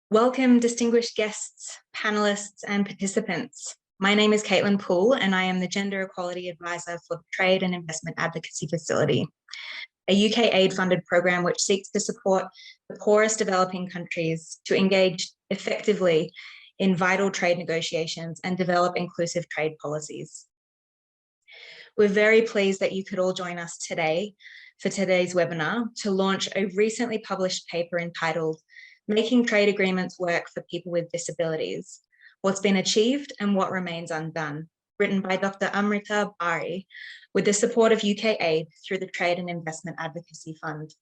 Welcome, distinguished guests, panelists, and participants. My name is Caitlin Poole, and I am the Gender Equality Advisor for the Trade and Investment Advocacy Facility, a UK aid-funded program which seeks to support the poorest developing countries to engage effectively in vital trade negotiations and develop inclusive trade policies. We're very pleased that you could all join us today for today's webinar to launch a recently published paper entitled Making Trade Agreements Work for People with Disabilities, What's Been Achieved and What Remains Undone, written by Dr. Aretha Bari with the support of UK aid through the Trade and Investment Advocacy Fund.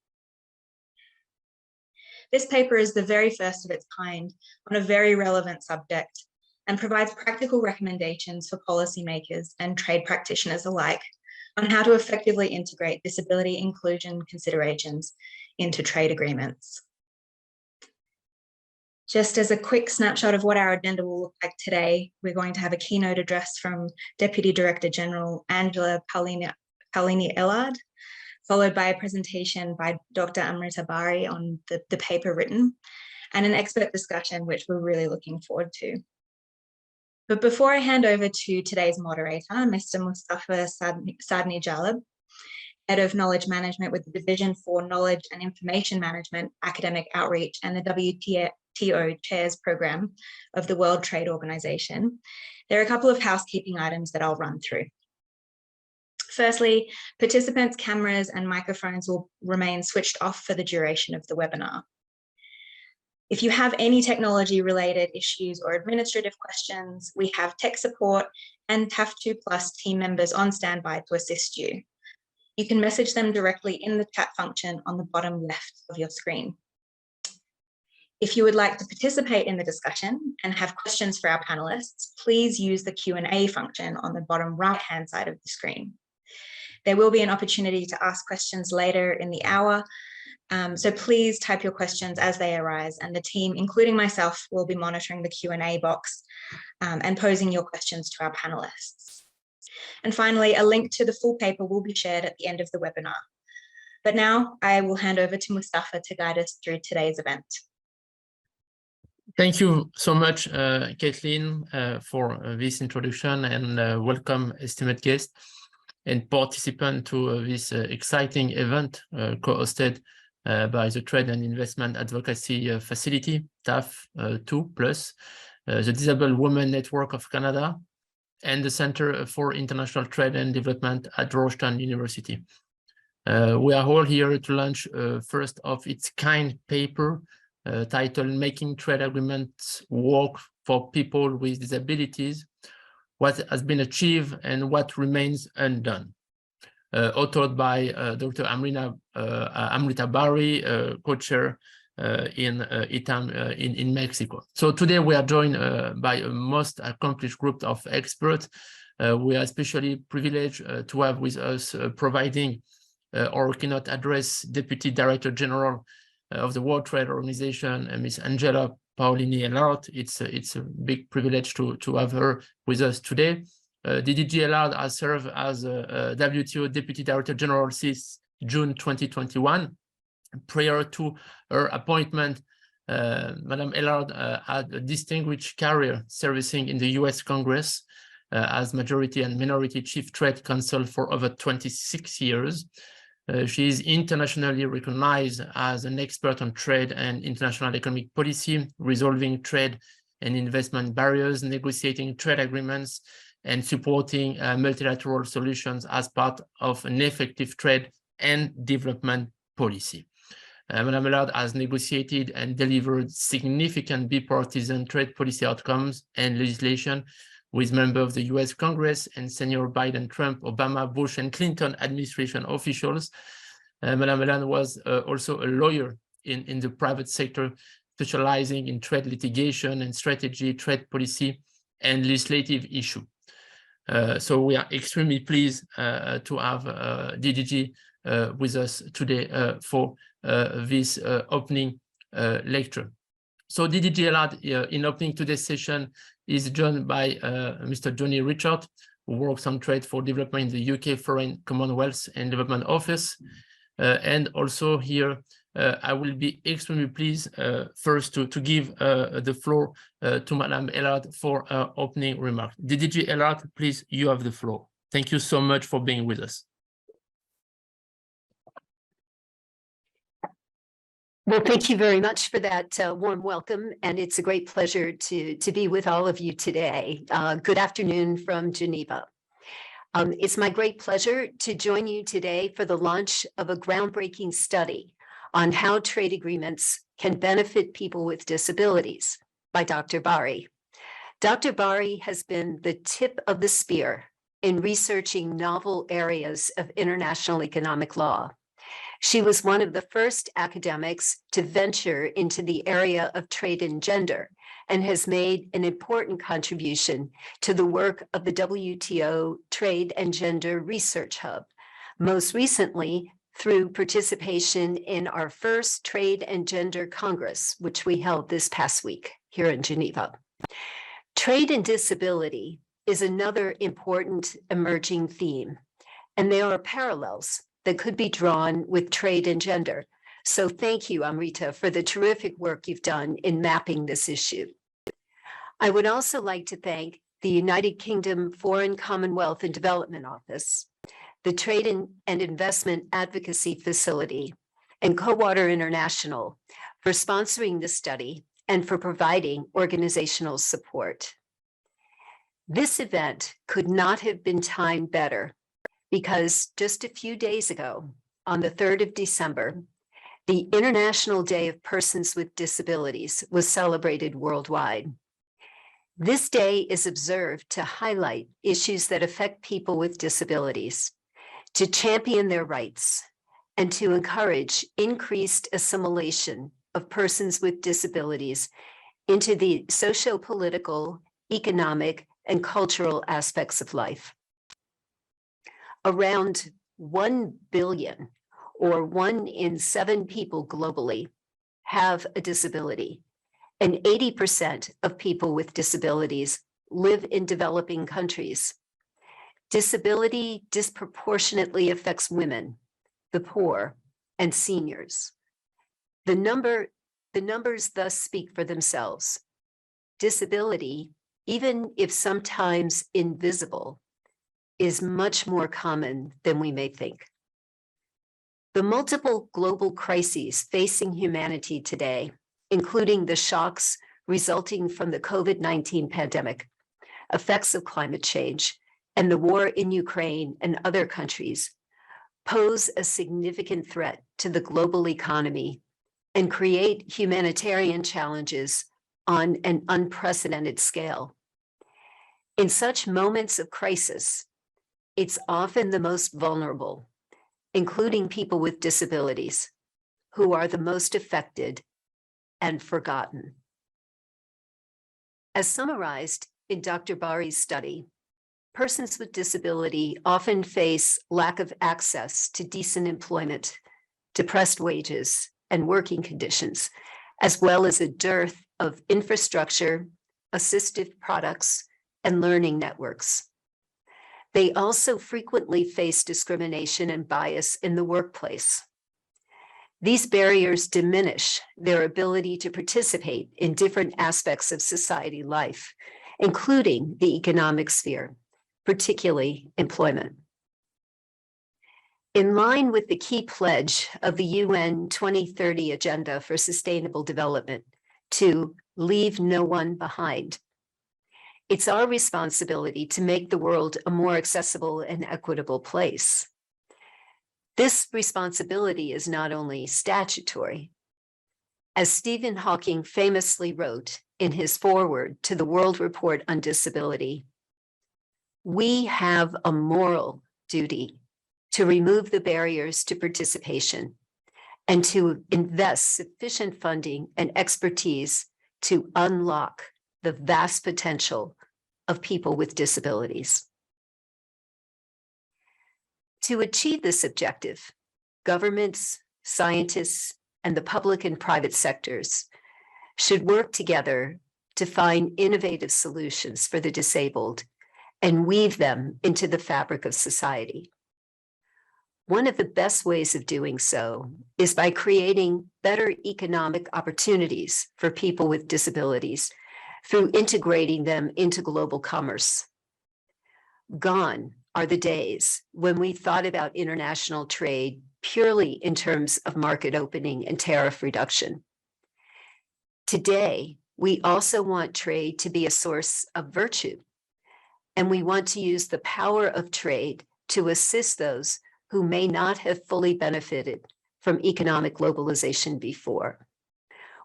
This paper is the very first of its kind on a very relevant subject and provides practical recommendations for policymakers and trade practitioners alike on how to effectively integrate disability inclusion considerations into trade agreements. Just as a quick snapshot of what our agenda will look like today, we're going to have a keynote address from Deputy Director General Angela Paolini-Ellard, followed by a presentation by Dr. Aretha Bari on the paper written, and an expert discussion, which we're really looking forward to. But before I hand over to today's moderator, Mr. Mustafa Sadni Jalab, Head of Knowledge Management with the Division for Knowledge and Information Management, Academic Outreach, and the WTO Chairs Program of the World Trade Organization, there are a couple of housekeeping items that I'll run through. Firstly, participants' cameras and microphones will remain switched off for the duration of the webinar. If you have any technology-related issues or administrative questions, we have tech support and TAF2 Plus team members on standby to assist you. You can message them directly in the chat function on the bottom left of your screen. If you would like to participate in the discussion and have questions for our panelists, please use the Q&A function on the bottom right-hand side of the screen. There will be an opportunity to ask questions later in the hour, so please type your questions as they arise, and the team, including myself, will be monitoring the Q&A box and posing your questions to our panelists. And finally, a link to the full paper will be shared at the end of the webinar. But now I will hand over to Mustafa to guide us through today's event. Thank you so much, Caitlin, for this introduction, and welcome, esteemed guests and participants, to this exciting event co-hosted by the Trade and Investment Advocacy Facility, TAF2+, the Disabled Women Network of Canada, and the Center for International Trade and Development at Georgetown University. We are all here to launch a first of its kind paper titled Making Trade Agreements Work for People with Disabilities, What Has Been Achieved and What Remains Undone, authored by Dr. Aretha Bari, co-chair in ITAM in Mexico. So today we are joined by a most accomplished group of experts. We are especially privileged to have with us providing our keynote address Deputy Director General of the World Trade Organization, Ms. Angela Paolini-Ellard. It's a big privilege to have her with us today. DDG Ellard has served as WTO Deputy Director General since June 2021. Prior to her appointment, Madam Ellard had a distinguished career servicing in the US Congress as Majority and Minority Chief Trade Counsel for over 26 years. She is internationally recognized as an expert on trade and international economic policy, resolving trade and investment barriers, negotiating trade agreements, and supporting multilateral solutions as part of an effective trade and development policy. Madam Ellard has negotiated and delivered significant bipartisan trade policy outcomes and legislation with members of the US Congress and senior Biden, Trump, Obama, Bush, and Clinton administration officials. Madam Ellard was also a lawyer in the private sector, specializing in trade litigation and strategy, trade policy, and legislative issue. So we are extremely pleased to have DDG with us today for this opening lecture. So DDG Ellard, in opening today's session, is joined by Mr. Johnny Richard, who works on trade for development in the UK Foreign Commonwealth and Development Office, and also here I will be extremely pleased first to give the floor to Madame Ellard for opening remarks. DDG Ellard, please, you have the floor. Thank you so much for being with us. Well, thank you very much for that warm welcome, and it's a great pleasure to be with all of you today. Good afternoon from Geneva. It's my great pleasure to join you today for the launch of a groundbreaking study on how trade agreements can benefit people with disabilities by Dr. Bari. Dr. Bari has been the tip of the spear in researching novel areas of international economic law. She was one of the first academics to venture into the area of trade and gender and has made an important contribution to the work of the WTO Trade and Gender Research Hub, most recently through participation in our first Trade and Gender Congress, which we held this past week here in Geneva. Trade and disability is another important emerging theme, and there are parallels that could be drawn with trade and gender. So thank you, Aretha, for the terrific work you've done in mapping this issue. I would also like to thank the United Kingdom Foreign Commonwealth and Development Office, the Trade and Investment Advocacy Facility, and Cowater International for sponsoring the study and for providing organizational support. This event could not have been timed better because just a few days ago, on the 3rd of December, the International Day of Persons with Disabilities was celebrated worldwide. This day is observed to highlight issues that affect people with disabilities, to champion their rights, and to encourage increased assimilation of persons with disabilities into the socio-political, economic, and cultural aspects of life. Around 1 billion, or 1 in 7 people globally, have a disability, and 80% of people with disabilities live in developing countries. Disability disproportionately affects women, the poor, and seniors. The numbers thus speak for themselves. Disability, even if sometimes invisible, is much more common than we may think. The multiple global crises facing humanity today, including the shocks resulting from the COVID-19 pandemic, effects of climate change, and the war in Ukraine and other countries, pose a significant threat to the global economy and create humanitarian challenges on an unprecedented scale. In such moments of crisis, it's often the most vulnerable, including people with disabilities, who are the most affected and forgotten. As summarized in Dr. Bari's study, persons with disability often face lack of access to decent employment, depressed wages, and working conditions, as well as a dearth of infrastructure, assistive products, and learning networks. They also frequently face discrimination and bias in the workplace. These barriers diminish their ability to participate in different aspects of society life, including the economic sphere, particularly employment. In line with the key pledge of the UN 2030 Agenda for Sustainable Development to leave no one behind, it's our responsibility to make the world a more accessible and equitable place. This responsibility is not only statutory. As Stephen Hawking famously wrote in his foreword to the World Report on Disability, we have a moral duty to remove the barriers to participation and to invest sufficient funding and expertise to unlock the vast potential of people with disabilities. To achieve this objective, governments, scientists, and the public and private sectors should work together to find innovative solutions for the disabled and weave them into the fabric of society. One of the best ways of doing so is by creating better economic opportunities for people with disabilities through integrating them into global commerce. Gone are the days when we thought about international trade purely in terms of market opening and tariff reduction. Today, we also want trade to be a source of virtue, and we want to use the power of trade to assist those who may not have fully benefited from economic globalization before: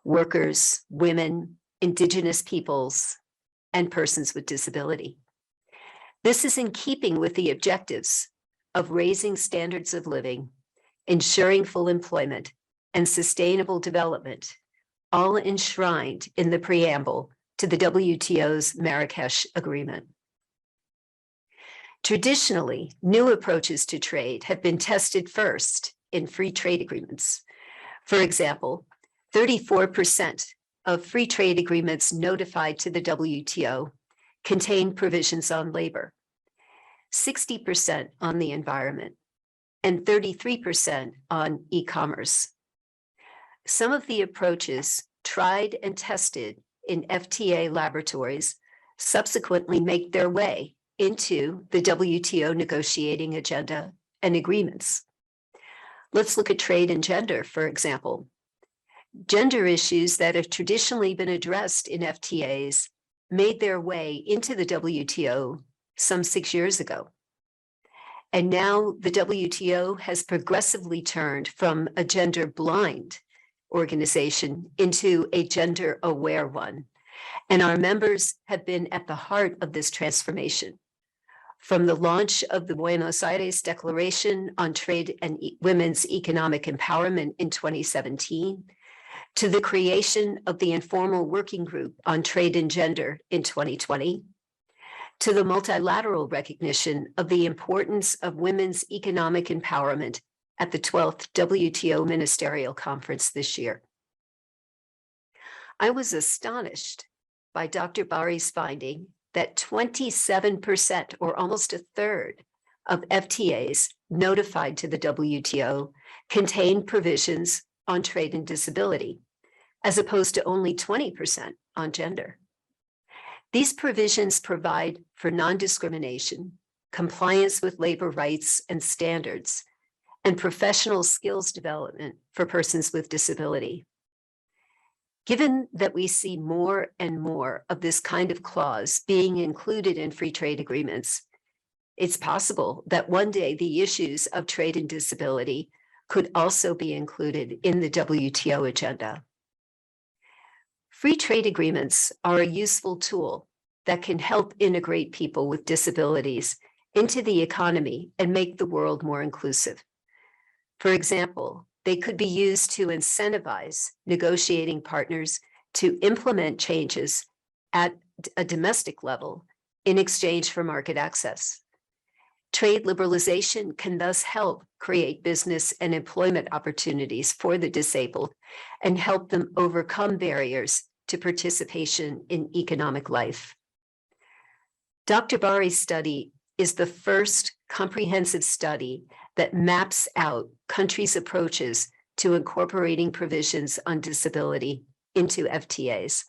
workers, women, indigenous peoples, and persons with disability. This is in keeping with the objectives of raising standards of living, ensuring full employment, and sustainable development, all enshrined in the preamble to the WTO's Marrakesh Agreement. Traditionally, new approaches to trade have been tested first in free trade agreements. For example, 34% of free trade agreements notified to the WTO contain provisions on labor, 60% on the environment, and 33% on e-commerce. Some of the approaches tried and tested in FTA laboratories subsequently make their way into the WTO negotiating agenda and agreements. Let's look at trade and gender, for example. Gender issues that have traditionally been addressed in FTAs made their way into the WTO some 6 years ago. And now the WTO has progressively turned from a gender-blind organization into a gender-aware one. And our members have been at the heart of this transformation. From the launch of the Buenos Aires Declaration on Trade and Women's Economic Empowerment in 2017, to the creation of the Informal Working Group on Trade and Gender in 2020, to the multilateral recognition of the importance of women's economic empowerment at the 12th WTO Ministerial Conference this year. I was astonished by Dr. Bari's finding that 27%, or almost a third, of FTAs notified to the WTO contain provisions on trade and disability, as opposed to only 20% on gender. These provisions provide for non-discrimination, compliance with labor rights and standards, and professional skills development for persons with disability. Given that we see more and more of this kind of clause being included in free trade agreements, it's possible that one day the issues of trade and disability could also be included in the WTO agenda. Free trade agreements are a useful tool that can help integrate people with disabilities into the economy and make the world more inclusive. For example, they could be used to incentivize negotiating partners to implement changes at a domestic level in exchange for market access. Trade liberalization can thus help create business and employment opportunities for the disabled and help them overcome barriers to participation in economic life. Dr. Bari's study is the first comprehensive study that maps out countries' approaches to incorporating provisions on disability into FTAs.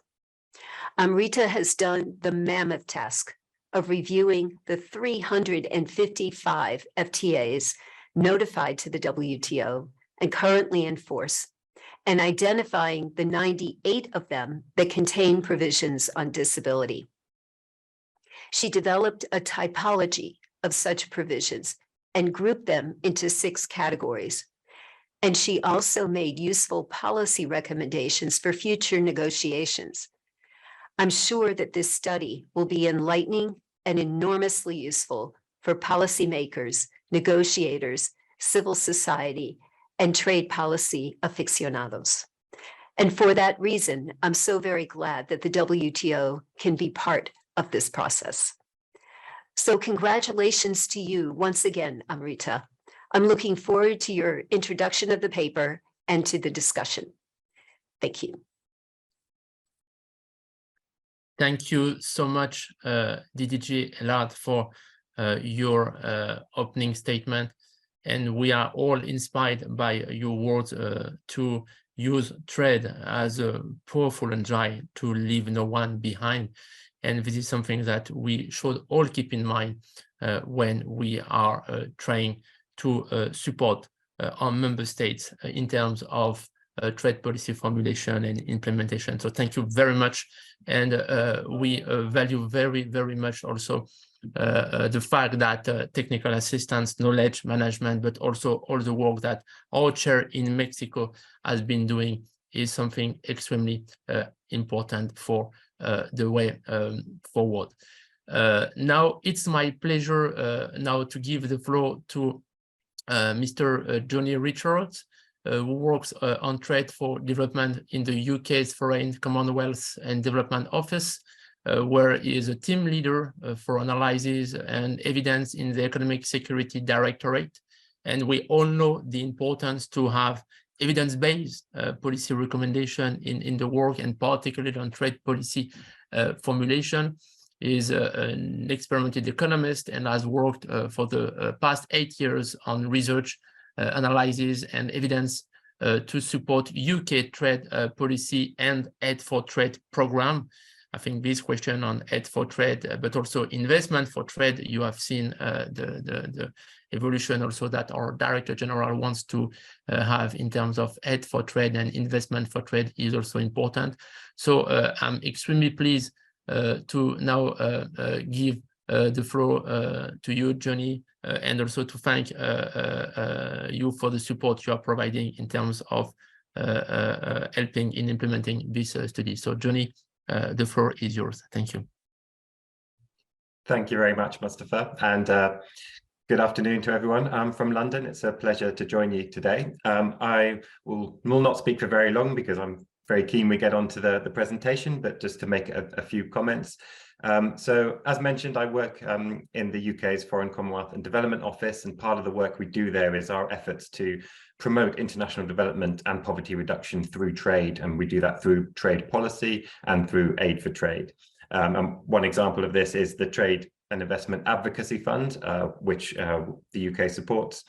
Aretha has done the mammoth task of reviewing the 355 FTAs notified to the WTO and currently in force, and identifying the 98 of them that contain provisions on disability. She developed a typology of such provisions and grouped them into 6 categories. And she also made useful policy recommendations for future negotiations. I'm sure that this study will be enlightening and enormously useful for policymakers, negotiators, civil society, and trade policy aficionados. And for that reason, I'm so very glad that the WTO can be part of this process. So congratulations to you once again, Aretha. I'm looking forward to your introduction of the paper and to the discussion. Thank you. Thank you so much, DDG Elad, for your opening statement. And we are all inspired by your words to use trade as a powerful engine to leave no one behind. And this is something that we should all keep in mind when we are trying to support our member states in terms of trade policy formulation and implementation. So thank you very much. And we value very, very much also the fact that technical assistance, knowledge management, but also all the work that our chair in Mexico has been doing is something extremely important for the way forward. Now it's my pleasure now to give the floor to Mr. Johnny Richards, who works on trade for development in the UK's Foreign, Commonwealth and Development Office, where he is a team leader for analysis and evidence in the Economic Security Directorate. And we all know the importance to have evidence-based policy recommendation in the work, and particularly on trade policy formulation. He is an experimented economist and has worked for the past 8 years on research, analysis and evidence to support UK trade policy and Aid for Trade program. I think this question on aid for trade, but also investment for trade, you have seen the evolution also that our Director General wants to have in terms of aid for trade and investment for trade is also important. So I'm extremely pleased to now give the floor to you, Johnny, and also to thank you for the support you are providing in terms of helping in implementing this study. So Johnny, the floor is yours. Thank you. Thank you very much, Mustafa, and good afternoon to everyone. I'm from London. It's a pleasure to join you today. I will not speak for very long because I'm very keen we get on to the presentation, but just to make a few comments. So as mentioned, I work in the UK's Foreign, Commonwealth and Development Office, and part of the work we do there is our efforts to promote international development and poverty reduction through trade, and we do that through trade policy and through aid for trade. And one example of this is the Trade and Investment Advocacy Fund, which the UK supports.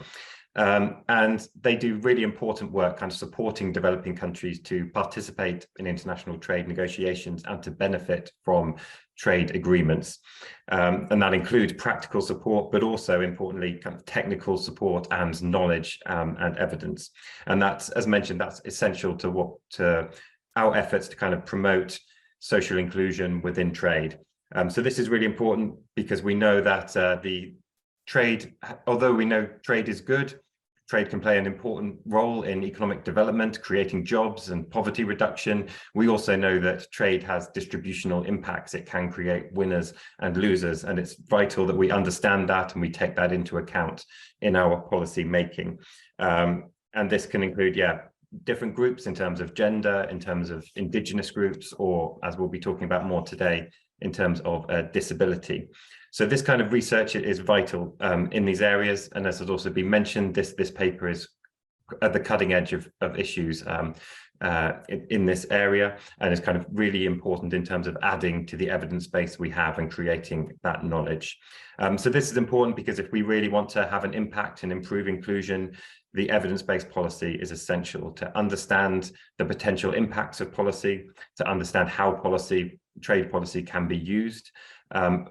And they do really important work kind of supporting developing countries to participate in international trade negotiations and to benefit from trade agreements. And that includes practical support, but also importantly, kind of technical support and knowledge and evidence. And that's, as mentioned, that's essential to our efforts to kind of promote social inclusion within trade. So this is really important because we know that the trade, although we know trade is good, trade can play an important role in economic development, creating jobs and poverty reduction. We also know that trade has distributional impacts. It can create winners and losers, and it's vital that we understand that and we take that into account in our policy making. And this can include, different groups in terms of gender, in terms of indigenous groups, or as we'll be talking about more today, in terms of disability. So this kind of research is vital in these areas. And as has also been mentioned, this paper is at the cutting edge of issues in this area, and is kind of really important in terms of adding to the evidence base we have and creating that knowledge. So this is important because if we really want to have an impact and improve inclusion, the evidence-based policy is essential to understand the potential impacts of policy, to understand how trade policy can be used.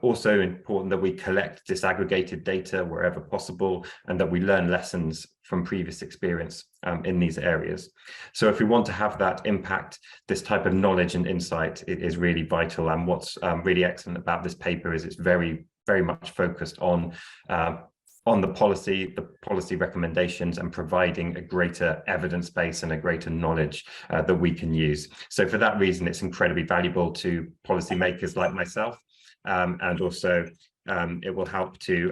Also important that we collect disaggregated data wherever possible, and that we learn lessons from previous experience in these areas. So if we want to have that impact, this type of knowledge and insight is really vital. And what's really excellent about this paper is it's very, very much focused on the policy recommendations, and providing a greater evidence base and a greater knowledge that we can use. So for that reason, it's incredibly valuable to policymakers like myself, and also it will help to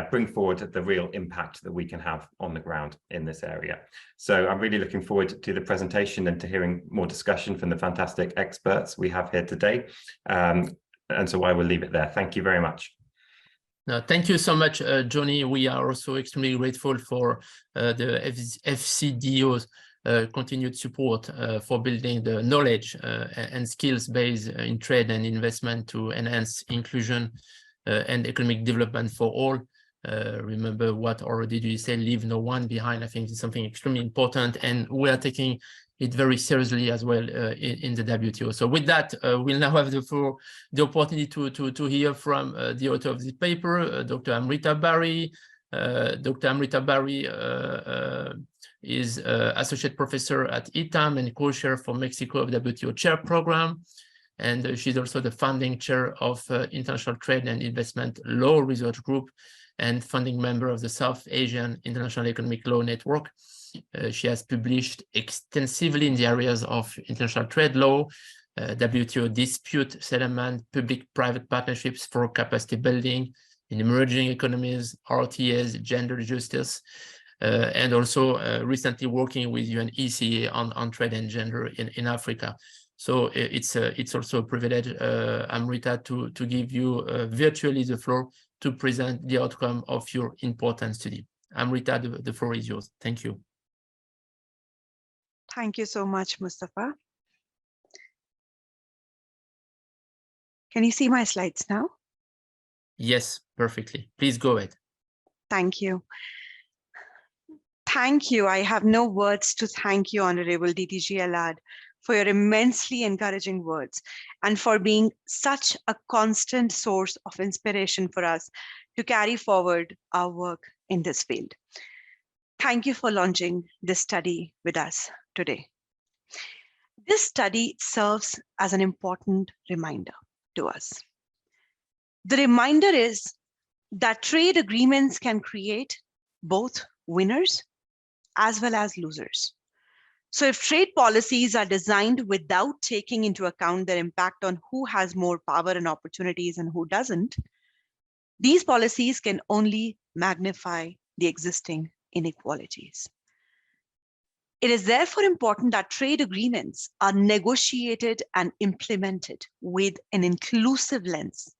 bring forward the real impact that we can have on the ground in this area. So I'm really looking forward to the presentation and to hearing more discussion from the fantastic experts we have here today. And so I will leave it there. Thank you very much. No, thank you so much, Johnny. We are also extremely grateful for the FCDO's continued support for building the knowledge and skills base in trade and investment to enhance inclusion and economic development for all. Remember what already you say, leave no one behind. I think it's something extremely important, and we are taking it very seriously as well in the WTO. So with that, we'll now have the opportunity to hear from the author of the paper, Dr. Amrita Barry. Dr. Amrita Barry is associate professor at ITAM and co-chair for Mexico of the WTO chair program. And she's also the founding chair of International Trade and Investment Law Research Group and founding member of the South Asian International Economic Law Network. She has published extensively in the areas of international trade law, WTO dispute settlement, public-private partnerships for capacity building in emerging economies, RTAs, gender justice, and also recently working with UNECA on trade and gender in Africa. So it's also a privilege, Amrita, to give you virtually the floor to present the outcome of your important study. Amrita, the floor is yours. Thank you. Thank you so much, Mustafa. Can you see my slides now? Yes, perfectly. Please go ahead. Thank you. Thank you. I have no words to thank you, Honorable DTG Elad, for your immensely encouraging words and for being such a constant source of inspiration for us to carry forward our work in this field. Thank you for launching this study with us today. This study serves as an important reminder to us. The reminder is that trade agreements can create both winners as well as losers. So if trade policies are designed without taking into account their impact on who has more power and opportunities and who doesn't, these policies can only magnify the existing inequalities. It is therefore important that trade agreements are negotiated and implemented with an inclusive lens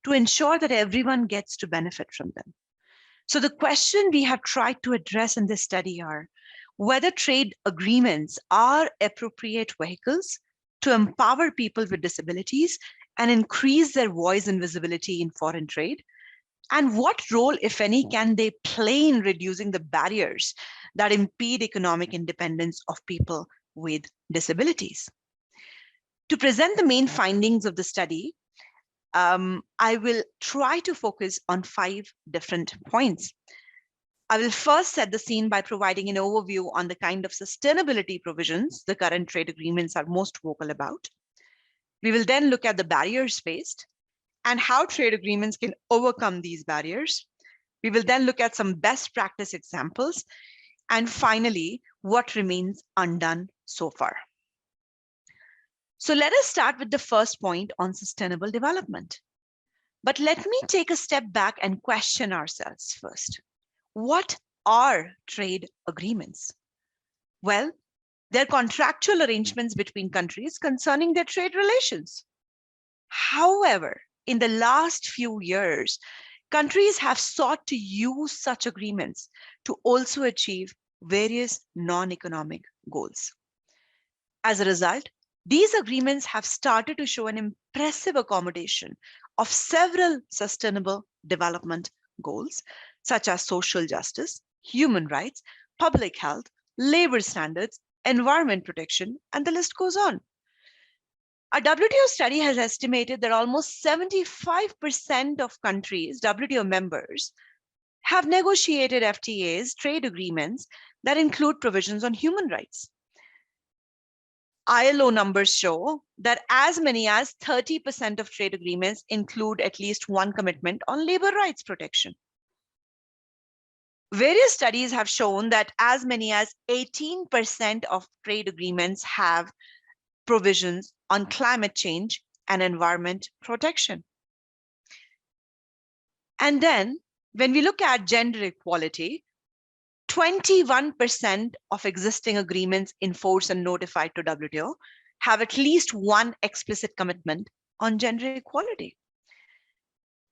to ensure that everyone gets to benefit from them. So the question we have tried to address in this study are whether trade agreements are appropriate vehicles to empower people with disabilities and increase their voice and visibility in foreign trade, and what role, if any, can they play in reducing the barriers that impede economic independence of people with disabilities. To present the main findings of the study, I will try to focus on 5 different points. I will first set the scene by providing an overview on the kind of sustainability provisions the current trade agreements are most vocal about. We will then look at the barriers faced and how trade agreements can overcome these barriers. We will then look at some best practice examples. And finally, what remains undone so far. So let us start with the first point on sustainable development. But let me take a step back and question ourselves first. What are trade agreements? Well, they're contractual arrangements between countries concerning their trade relations. However, in the last few years, countries have sought to use such agreements to also achieve various non-economic goals. As a result, these agreements have started to show an impressive accommodation of several sustainable development goals, such as social justice, human rights, public health, labor standards, environment protection, and the list goes on. A WTO study has estimated that almost 75% of countries, WTO members, have negotiated FTAs, trade agreements, that include provisions on human rights. ILO numbers show that as many as 30% of trade agreements include at least one commitment on labor rights protection. Various studies have shown that as many as 18% of trade agreements have provisions on climate change and environment protection. And then when we look at gender equality, 21% of existing agreements in force and notified to WTO have at least one explicit commitment on gender equality.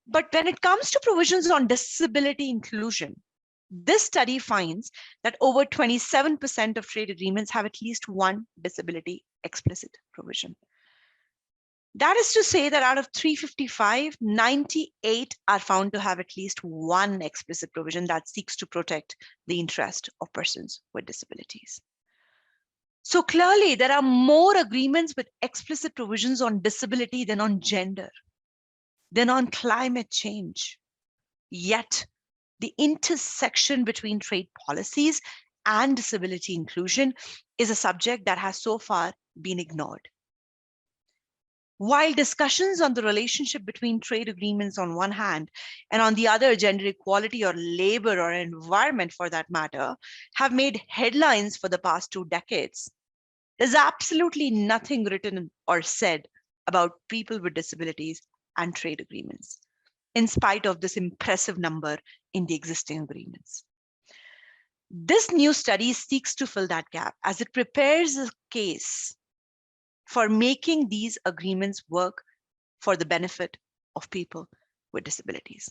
But when it comes to provisions on disability inclusion, this study finds that over 27% of trade agreements have at least one disability explicit provision. That is to say that out of 355, 98 are found to have at least one explicit provision that seeks to protect the interest of persons with disabilities. So clearly, there are more agreements with explicit provisions on disability than on gender, than on climate change. Yet, the intersection between trade policies and disability inclusion is a subject that has so far been ignored. While discussions on the relationship between trade agreements on one hand and on the other gender equality or labor or environment for that matter have made headlines for the past 2 decades, there's absolutely nothing written or said about people with disabilities and trade agreements, in spite of this impressive number in the existing agreements. This new study seeks to fill that gap as it prepares a case for making these agreements work for the benefit of people with disabilities.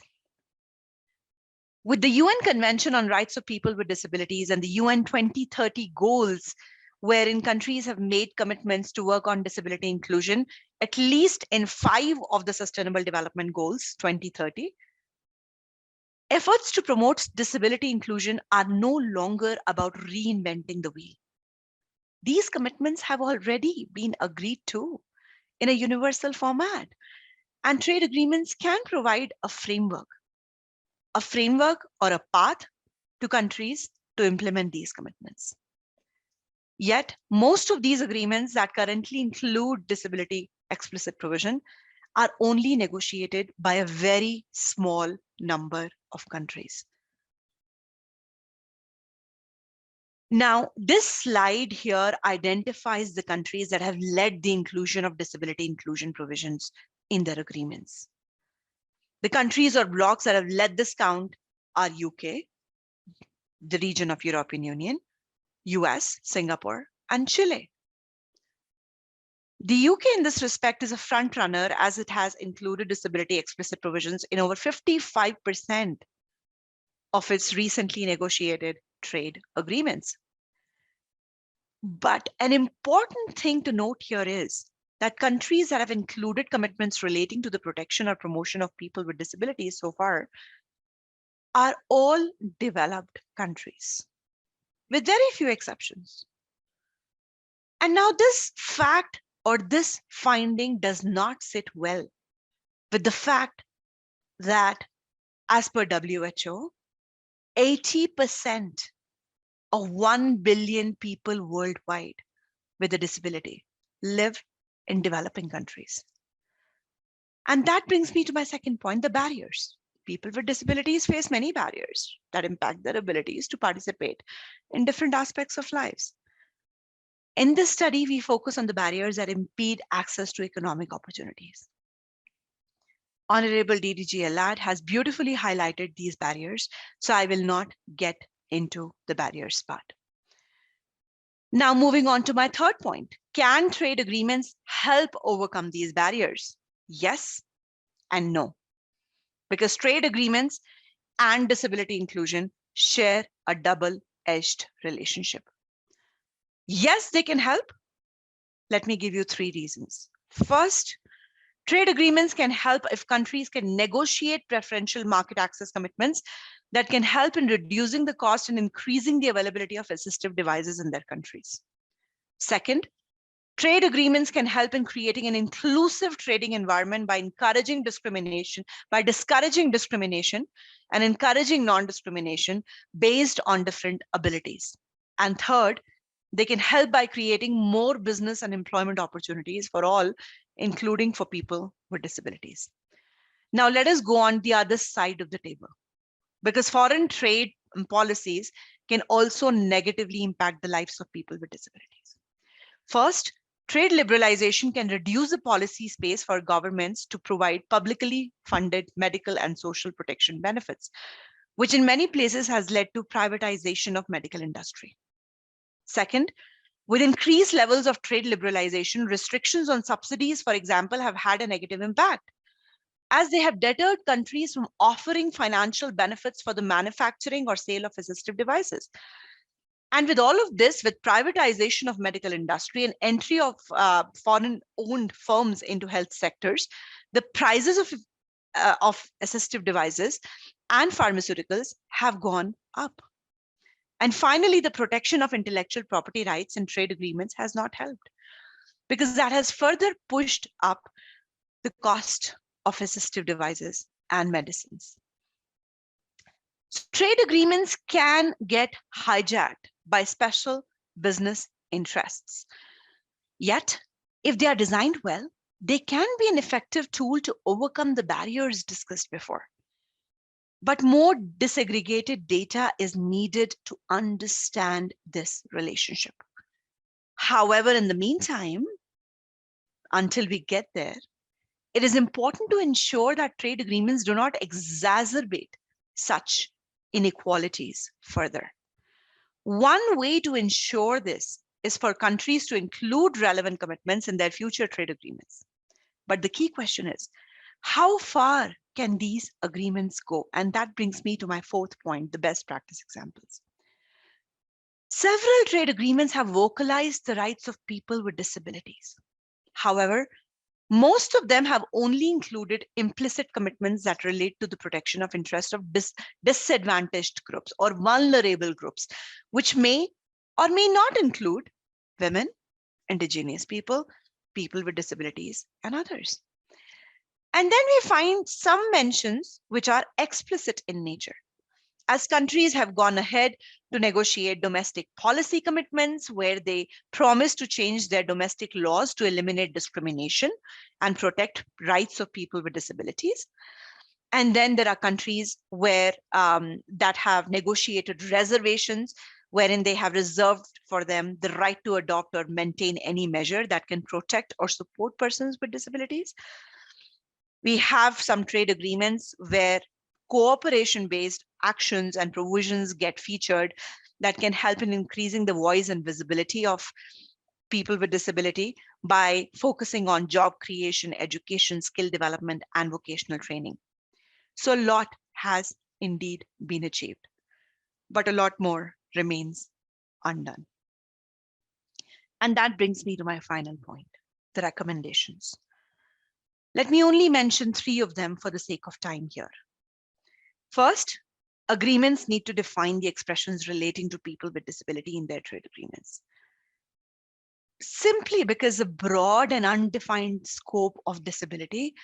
With the UN Convention on Rights of People with Disabilities and the UN 2030 goals, wherein countries have made commitments to work on disability inclusion, at least in 5 of the Sustainable Development Goals 2030, efforts to promote disability inclusion are no longer about reinventing the wheel. These commitments have already been agreed to in a universal format, and trade agreements can provide a framework or a path to countries to implement these commitments. Yet, most of these agreements that currently include disability explicit provision are only negotiated by a very small number of countries. Now, this slide here identifies the countries that have led the inclusion of disability inclusion provisions in their agreements. The countries or blocs that have led this count are UK, the region of European Union, US, Singapore, and Chile. The UK in this respect is a front runner as it has included disability explicit provisions in over 55% of its recently negotiated trade agreements. But an important thing to note here is that countries that have included commitments relating to the protection or promotion of people with disabilities so far are all developed countries, with very few exceptions. And now this fact or this finding does not sit well with the fact that, as per WHO, 80% of 1 billion people worldwide with a disability live in developing countries. And that brings me to my second point, the barriers. People with disabilities face many barriers that impact their abilities to participate in different aspects of lives. In this study, we focus on the barriers that impede access to economic opportunities. Honorable DDG Elad has beautifully highlighted these barriers, so I will not get into the barriers part. Now, moving on to my third point, can trade agreements help overcome these barriers? Yes and no, because trade agreements and disability inclusion share a double-edged relationship. Yes, they can help. Let me give you 3 reasons. First, trade agreements can help if countries can negotiate preferential market access commitments that can help in reducing the cost and increasing the availability of assistive devices in their countries. Second, trade agreements can help in creating an inclusive trading environment by discouraging discrimination and encouraging non-discrimination based on different abilities. And third, they can help by creating more business and employment opportunities for all, including for people with disabilities. Now, let us go on the other side of the table, because foreign trade policies can also negatively impact the lives of people with disabilities. First, trade liberalization can reduce the policy space for governments to provide publicly funded medical and social protection benefits, which in many places has led to privatization of medical industry. Second, with increased levels of trade liberalization, restrictions on subsidies, for example, have had a negative impact, as they have deterred countries from offering financial benefits for the manufacturing or sale of assistive devices. And with all of this, with privatization of medical industry and entry of foreign-owned firms into health sectors, the prices of assistive devices and pharmaceuticals have gone up. And finally, the protection of intellectual property rights and trade agreements has not helped, because that has further pushed up the cost of assistive devices and medicines. So trade agreements can get hijacked by special business interests. Yet, if they are designed well, they can be an effective tool to overcome the barriers discussed before. But more disaggregated data is needed to understand this relationship. However, in the meantime, until we get there, it is important to ensure that trade agreements do not exacerbate such inequalities further. One way to ensure this is for countries to include relevant commitments in their future trade agreements. But the key question is, how far can these agreements go? And that brings me to my fourth point, the best practice examples. Several trade agreements have vocalized the rights of people with disabilities. However, most of them have only included implicit commitments that relate to the protection of interests of disadvantaged groups or vulnerable groups, which may or may not include women, indigenous people, people with disabilities, and others. And then we find some mentions which are explicit in nature. As countries have gone ahead to negotiate domestic policy commitments where they promise to change their domestic laws to eliminate discrimination and protect rights of people with disabilities. And then there are countries where that have negotiated reservations wherein they have reserved for them the right to adopt or maintain any measure that can protect or support persons with disabilities. We have some trade agreements where cooperation-based actions and provisions get featured that can help in increasing the voice and visibility of people with disability by focusing on job creation, education, skill development, and vocational training. So a lot has indeed been achieved, but a lot more remains undone. And that brings me to my final point, the recommendations. Let me only mention 3 of them for the sake of time here. First, agreements need to define the expressions relating to people with disability in their trade agreements. Simply because the broad and undefined scope of disability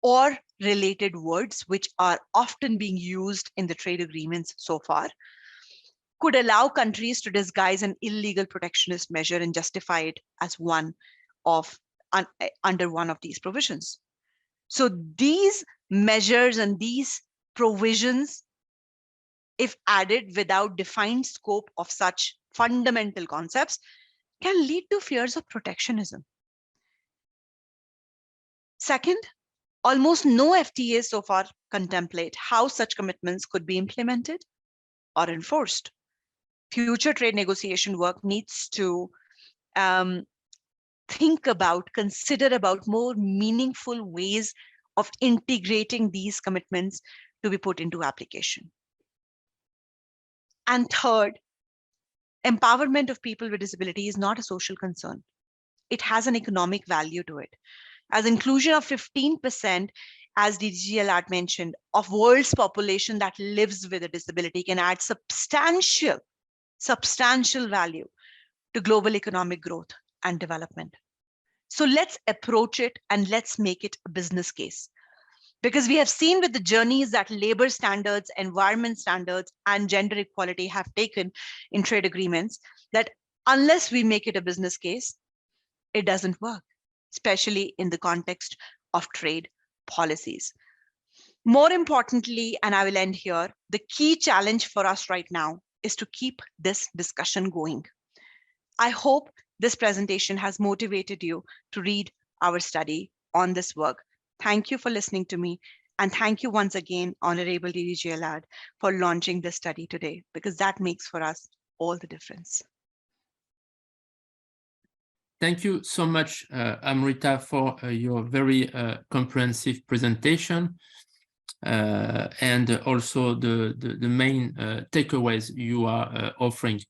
or related words, which are often being used in the trade agreements so far, could allow countries to disguise an illegal protectionist measure and justify it as under one of these provisions. So these measures and these provisions, if added without defined scope of such fundamental concepts, can lead to fears of protectionism. Second, almost no FTAs so far contemplate how such commitments could be implemented or enforced. Future trade negotiation work needs to consider about more meaningful ways of integrating these commitments to be put into application. And third, empowerment of people with disability is not a social concern. It has an economic value to it. As inclusion of 15%, as DG Elad mentioned, of world's population that lives with a disability can add substantial value to global economic growth and development. So let's approach it and let's make it a business case. Because we have seen with the journeys that labor standards, environment standards, and gender equality have taken in trade agreements, that unless we make it a business case, it doesn't work, especially in the context of trade policies. More importantly, and I will end here, the key challenge for us right now is to keep this discussion going. I hope this presentation has motivated you to read our study on this work. Thank you for listening to me. And thank you once again, Honorable DG Elad, for launching this study today, because that makes for us all the difference. Thank you so much, Aretha, for your very comprehensive presentation and also the main takeaways you are offering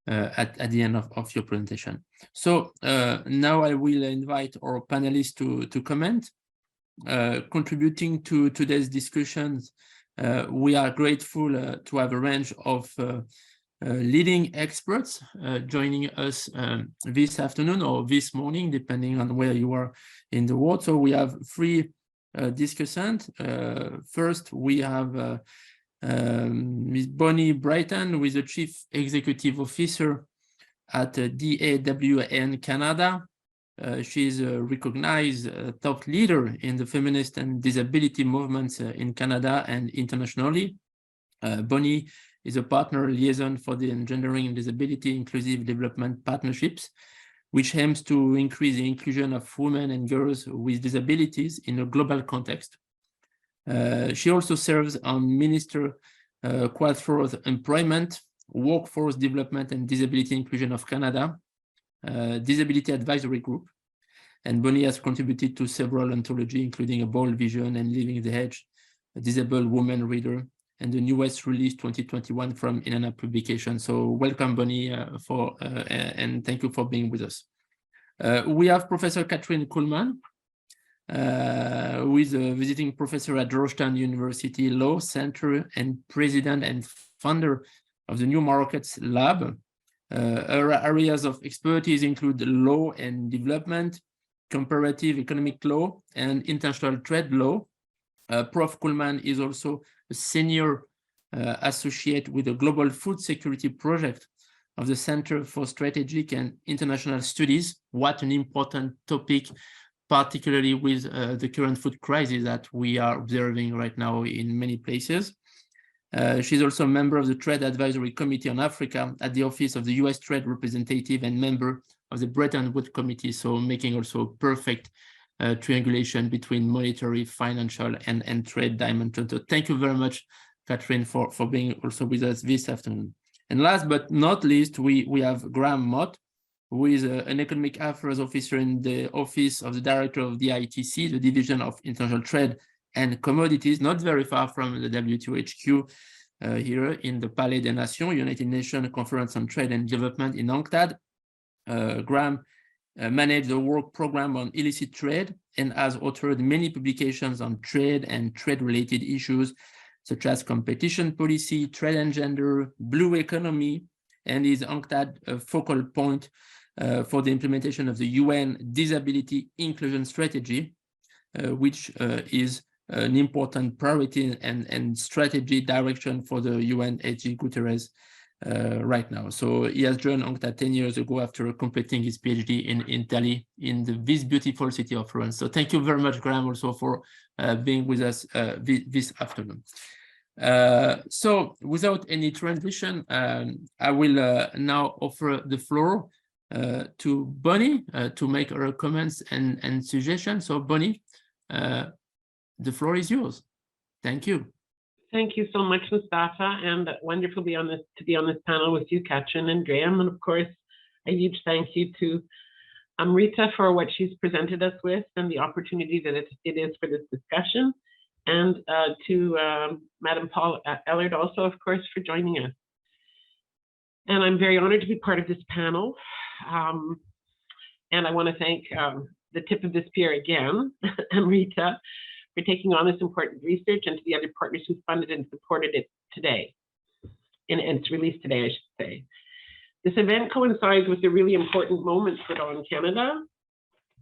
at the end of your presentation. So now I will invite our panelists to comment. Contributing to today's discussions, we are grateful to have a range of leading experts joining us this afternoon or this morning, depending on where you are in the world. So we have three discussants. First, we have Ms. Bonnie Brighton, who is the Chief Executive Officer at DAWN Canada. She is a recognized thought leader in the feminist and disability movements in Canada and internationally. Bonnie is a partner liaison for the Engendering and Disability Inclusive Development Partnerships, which aims to increase the inclusion of women and girls with disabilities in a global context. She also serves on Minister Quadford's Employment, Workforce Development and Disability Inclusion of Canada, Disability Advisory Group, and Bonnie has contributed to several anthologies, including A Bold Vision and Living the Edge, a Disabled Woman Reader, and the newest release 2021 from Inanna Publication. So welcome, Bonnie, and thank you for being with us. We have Professor Catherine Kuhlman, who is a visiting professor at Georgetown University Law Center and president and founder of the New Markets Lab. Her areas of expertise include law and development, comparative economic law, and international trade law. Prof. Kuhlman is also a senior associate with the Global Food Security Project of the Center for Strategic and International Studies. What an important topic, particularly with the current food crisis that we are observing right now in many places. She's also a member of the Trade Advisory Committee on Africa at the Office of the U.S. Trade Representative and member of the Bretton Woods Committee, so making also perfect triangulation between monetary, financial, and trade dimensions. So thank you very much, Catherine, for being also with us this afternoon. And last but not least, we have Graham Mott, who is an Economic Affairs Officer in the Office of the Director of the ITC, the Division of International Trade and Commodities, not very far from the WTO HQ here in the Palais des Nations, United Nations Conference on Trade and Development in UNCTAD. Graham managed the work program on illicit trade and has authored many publications on trade and trade-related issues, such as competition policy, trade and gender, blue economy, and is UNCTAD a focal point for the implementation of the UN Disability Inclusion Strategy, which is an important priority and strategy direction for the UN HG Guterres right now. So he has joined UNCTAD 10 years ago after completing his PhD in Italy in this beautiful city of Florence. So thank you very much, Graham, also for being with us this afternoon. So without any transition, I will now offer the floor to Bonnie to make her comments and suggestions. So Bonnie, the floor is yours. Thank you. Thank you so much, Mustafa, and wonderful to be on this panel with you, Katrin and Graham. And of course, a huge thank you to Aretha for what she's presented us with and the opportunity that it is for this discussion. And to Madam Paul Ellard also, of course, for joining us. And I'm very honored to be part of this panel. And I want to thank the tip of the spear again, Aretha, for taking on this important research, and to the other partners who funded and supported it today, and its release today, I should say. This event coincides with a really important moment for Dawn Canada.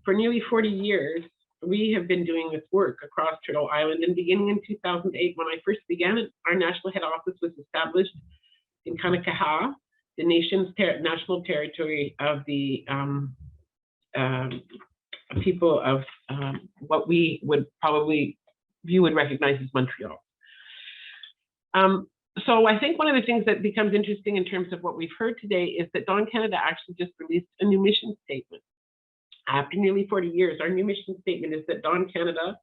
For nearly 40 years, we have been doing this work across Turtle Island, and beginning in 2008, when I first began it, our national head office was established in Kanakaha, the nation's national territory of the people of what we would probably would recognize as Montreal. So I think one of the things that becomes interesting in terms of what we've heard today is that Dawn Canada actually just released a new mission statement. After nearly 40 years, our new mission statement is that Dawn Canada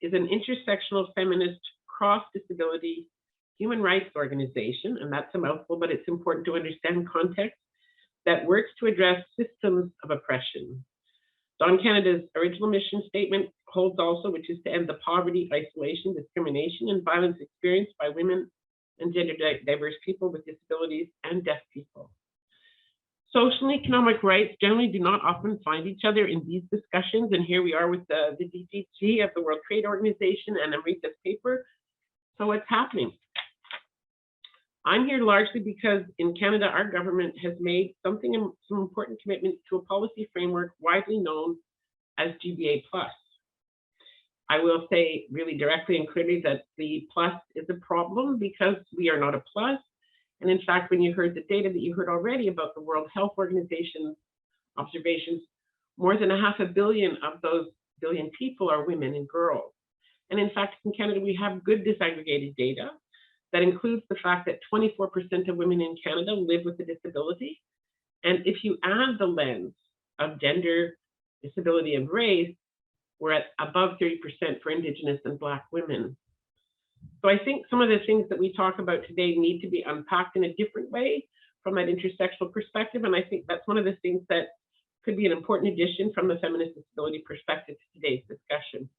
is an intersectional feminist cross-disability human rights organization, and that's a mouthful, but it's important to understand context, that works to address systems of oppression. Dawn Canada's original mission statement holds also, which is to end the poverty, isolation, discrimination, and violence experienced by women and gender diverse people with disabilities and deaf people. Social and economic rights generally do not often find each other in these discussions, and here we are with the DGG of the World Trade Organization and Aretha's paper. So what's happening? I'm here largely because in Canada, our government has made some important commitments to a policy framework widely known as GBA+. I will say really directly and clearly that the plus is a problem because we are not a plus. And in fact, when you heard the data that you heard already about the World Health Organization's observations, more than 500 million of those billion people are women and girls. And in fact, in Canada, we have good disaggregated data that includes the fact that 24% of women in Canada live with a disability. And if you add the lens of gender, disability, and race, we're at above 30% for Indigenous and Black women. So I think some of the things that we talk about today need to be unpacked in a different way from that intersectional perspective. And I think that's one of the things that could be an important addition from the feminist disability perspective to today's discussion.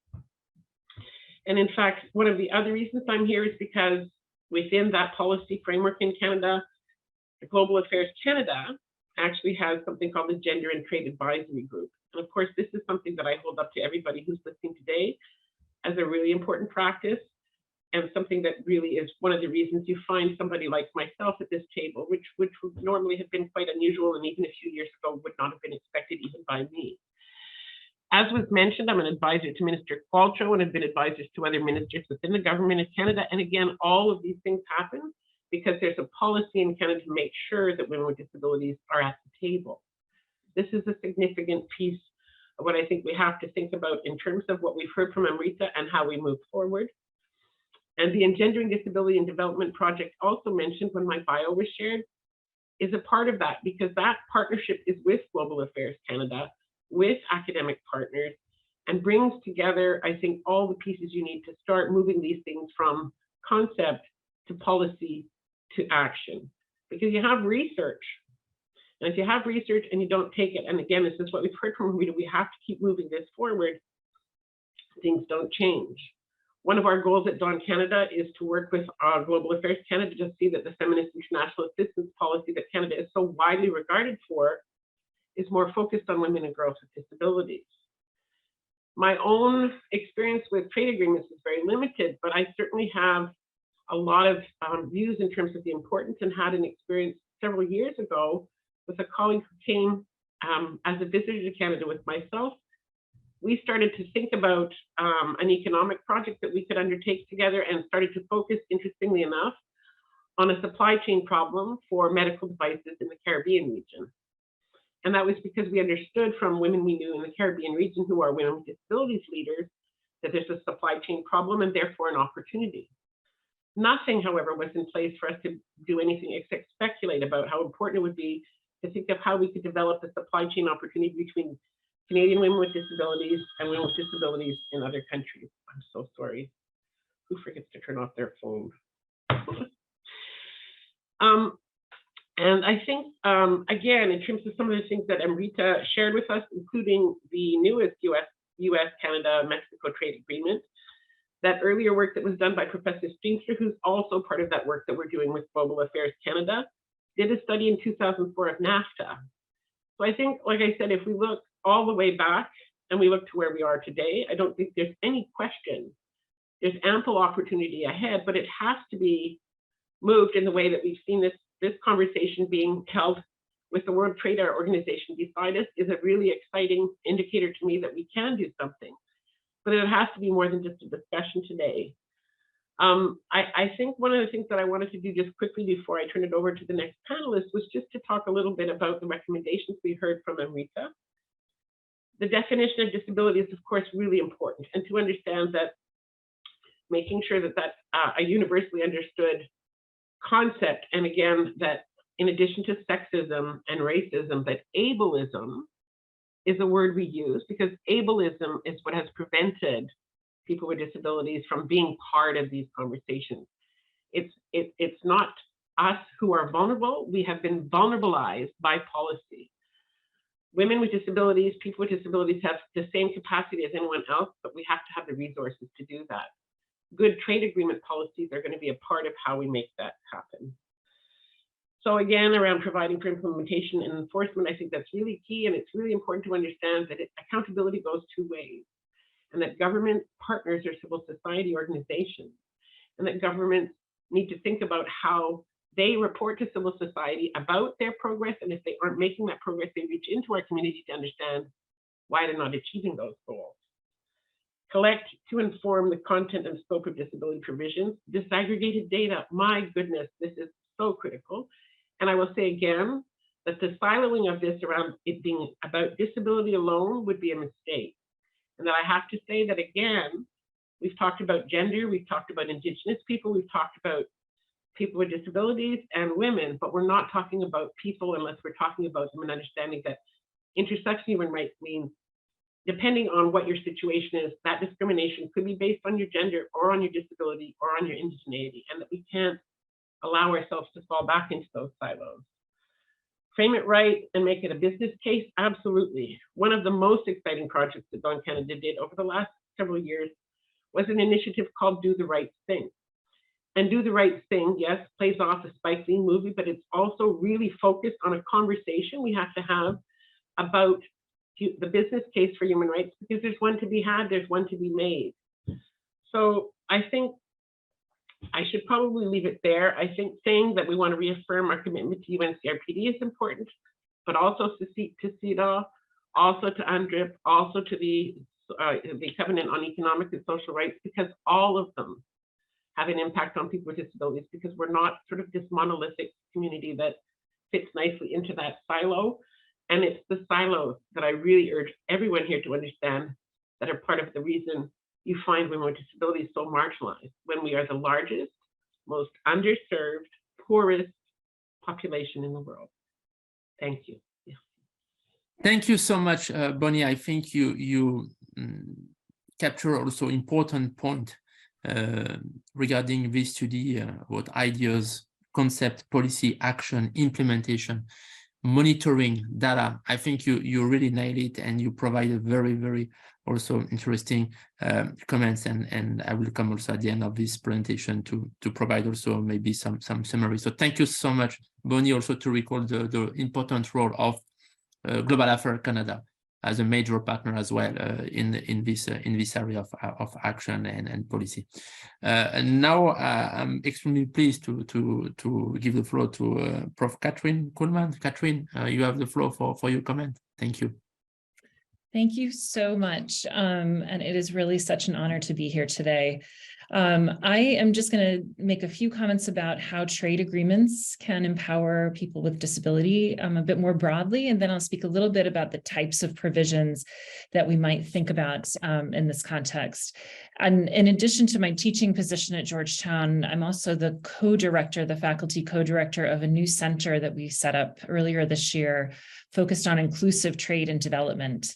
And in fact, one of the other reasons I'm here is because within that policy framework in Canada, the Global Affairs Canada actually has something called the Gender and Trade Advisory Group. And of course, this is something that I hold up to everybody who's listening today as a really important practice and something that really is one of the reasons you find somebody like myself at this table, which would normally have been quite unusual and even a few years ago would not have been expected even by me. As was mentioned, I'm an advisor to Minister Qualtrough and have been advisors to other ministers within the government of Canada. And again, all of these things happen because there's a policy in Canada to make sure that women with disabilities are at the table. This is a significant piece of what I think we have to think about in terms of what we've heard from Aretha and how we move forward. And the Engendering Disability and Development Project, also mentioned when my bio was shared, is a part of that because that partnership is with Global Affairs Canada, with academic partners, and brings together, I think, all the pieces you need to start moving these things from concept to policy to action. Because you have research, and if you have research and you don't take it, and again, this is what we've heard from Aretha, we have to keep moving this forward, things don't change. One of our goals at Dawn Canada is to work with Global Affairs Canada to see that the feminist international assistance policy that Canada is so widely regarded for is more focused on women and girls with disabilities. My own experience with trade agreements is very limited, but I certainly have a lot of views in terms of the importance, and had an experience several years ago with a colleague who came as a visitor to Canada with myself. We started to think about an economic project that we could undertake together and started to focus, interestingly enough, on a supply chain problem for medical devices in the Caribbean region. And that was because we understood from women we knew in the Caribbean region who are women with disabilities leaders that there's a supply chain problem and therefore an opportunity. Nothing, however, was in place for us to do anything except speculate about how important it would be to think of how we could develop a supply chain opportunity between Canadian women with disabilities and women with disabilities in other countries. I'm so sorry. Who forgets to turn off their phone? And I think, again, in terms of some of the things that Aretha shared with us, including the newest US-Canada-Mexico trade agreement, that earlier work that was done by Professor Steenstra, who's also part of that work that we're doing with Global Affairs Canada, did a study in 2004 of NAFTA. So I think, like I said, if we look all the way back and we look to where we are today, I don't think there's any question. There's ample opportunity ahead, but it has to be moved in the way that we've seen this conversation being held with the World Trade Organization beside us is a really exciting indicator to me that we can do something. But it has to be more than just a discussion today. I think one of the things that I wanted to do just quickly before I turn it over to the next panelist was just to talk a little bit about the recommendations we heard from Aretha. The definition of disability is, of course, really important, and to understand that making sure that that's a universally understood concept, and again, that in addition to sexism and racism, that ableism is a word we use because ableism is what has prevented people with disabilities from being part of these conversations. It's not us who are vulnerable. We have been vulnerabilized by policy. Women with disabilities, people with disabilities have the same capacity as anyone else, but we have to have the resources to do that. Good trade agreement policies are going to be a part of how we make that happen. So again, around providing for implementation and enforcement, I think that's really key, and it's really important to understand that accountability goes two ways, and that government partners are civil society organizations, and that governments need to think about how they report to civil society about their progress, and if they aren't making that progress, they reach into our community to understand why they're not achieving those goals. Collect to inform the content and scope of disability provisions. Disaggregated data, my goodness, this is so critical. And I will say again, that the siloing of this around it being about disability alone would be a mistake. And that I have to say that again, we've talked about gender, we've talked about Indigenous people, we've talked about people with disabilities and women, but we're not talking about people unless we're talking about them and understanding that intersectional human rights means, depending on what your situation is, that discrimination could be based on your gender or on your disability or on your indigeneity, and that we can't allow ourselves to fall back into those silos. Frame it right and make it a business case, absolutely. One of the most exciting projects that Dawn Canada did over the last several years was an initiative called Do the Right Thing. And Do the Right Thing, yes, plays off a Spike Lee movie, but it's also really focused on a conversation we have to have about the business case for human rights, because there's one to be had, there's one to be made. So I think I should probably leave it there. I think saying that we want to reaffirm our commitment to UNCRPD is important, but also to CEDAW, also to UNDRIP, also to the Covenant on Economic and Social Rights, because all of them have an impact on people with disabilities, because we're not sort of this monolithic community that fits nicely into that silo. And it's the silos that I really urge everyone here to understand that are part of the reason you find women with disabilities so marginalized, when we are the largest, most underserved, poorest population in the world. Thank you. Yeah. Thank you so much, Bonnie. I think you capture also important point regarding this study about ideas, concept, policy, action, implementation, monitoring, data. I think you really nailed it, and you provided very, very also interesting comments, and I will come also at the end of this presentation to provide also maybe some summary. So thank you so much, Bonnie, also to recall the important role of Global Affairs Canada as a major partner as well in this area of action and policy. And now I'm extremely pleased to give the floor to Prof. Catherine Kuhlman. Catherine, you have the floor for your comment. Thank you. Thank you so much. And it is really such an honor to be here today. I am just going to make a few comments about how trade agreements can empower people with disability a bit more broadly, and then I'll speak a little bit about the types of provisions that we might think about in this context. And in addition to my teaching position at Georgetown, I'm also the co-director, the faculty co-director of a new center that we set up earlier this year, focused on inclusive trade and development.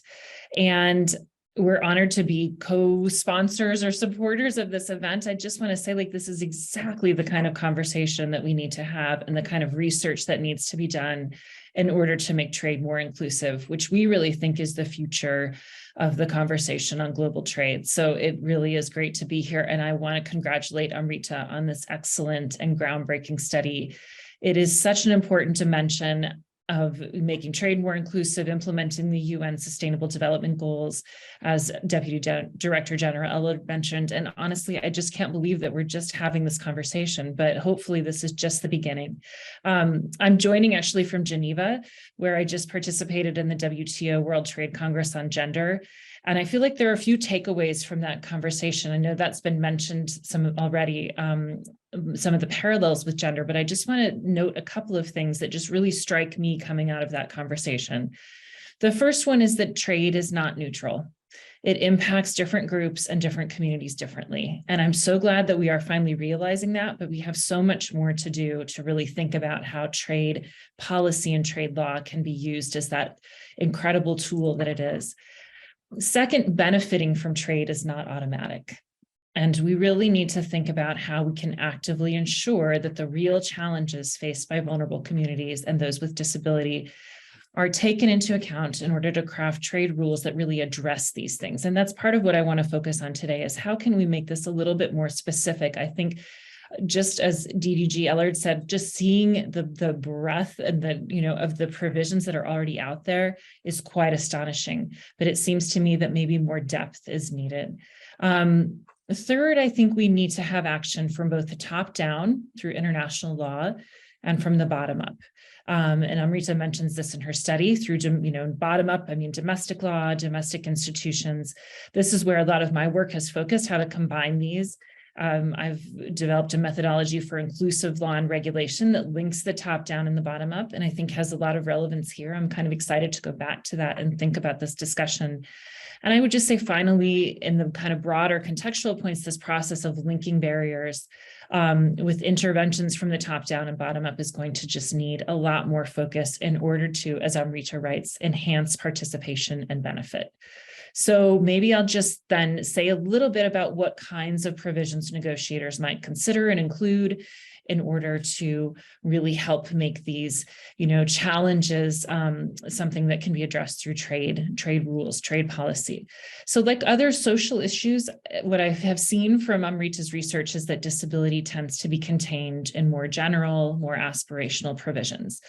And we're honored to be co-sponsors or supporters of this event. I just want to say, like, this is exactly the kind of conversation that we need to have and the kind of research that needs to be done in order to make trade more inclusive, which we really think is the future of the conversation on global trade. So it really is great to be here. And I want to congratulate Aretha on this excellent and groundbreaking study. It is such an important dimension of making trade more inclusive, implementing the UN Sustainable Development Goals, as Deputy Director General Ella mentioned. And honestly, I just can't believe that we're just having this conversation, but hopefully this is just the beginning. I'm joining actually from Geneva, where I just participated in the WTO World Trade Congress on Gender. And I feel like there are a few takeaways from that conversation. I know that's been mentioned some already, some of the parallels with gender, but I just want to note a couple of things that just really strike me coming out of that conversation. The first one is that trade is not neutral. It impacts different groups and different communities differently. And I'm so glad that we are finally realizing that, but we have so much more to do to really think about how trade policy and trade law can be used as that incredible tool that it is. Second, benefiting from trade is not automatic. And we really need to think about how we can actively ensure that the real challenges faced by vulnerable communities and those with disability are taken into account in order to craft trade rules that really address these things. And that's part of what I want to focus on today, is how can we make this a little bit more specific? I think just as DDG Ellard said, just seeing the breadth and of the provisions that are already out there is quite astonishing. But it seems to me that maybe more depth is needed. Third, I think we need to have action from both the top down through international law and from the bottom up. And Aretha mentions this in her study through, bottom up, I mean, domestic law, domestic institutions. This is where a lot of my work has focused, how to combine these. I've developed a methodology for inclusive law and regulation that links the top down and the bottom up, and I think has a lot of relevance here. I'm kind of excited to go back to that and think about this discussion. And I would just say, finally, in the kind of broader contextual points, this process of linking barriers with interventions from the top down and bottom up is going to just need a lot more focus in order to, as Amrita writes, enhance participation and benefit. So maybe I'll just then say a little bit about what kinds of provisions negotiators might consider and include in order to really help make these, challenges something that can be addressed through trade rules, trade policy. So like other social issues, what I have seen from Amrita's research is that disability tends to be contained in more general, more aspirational provisions.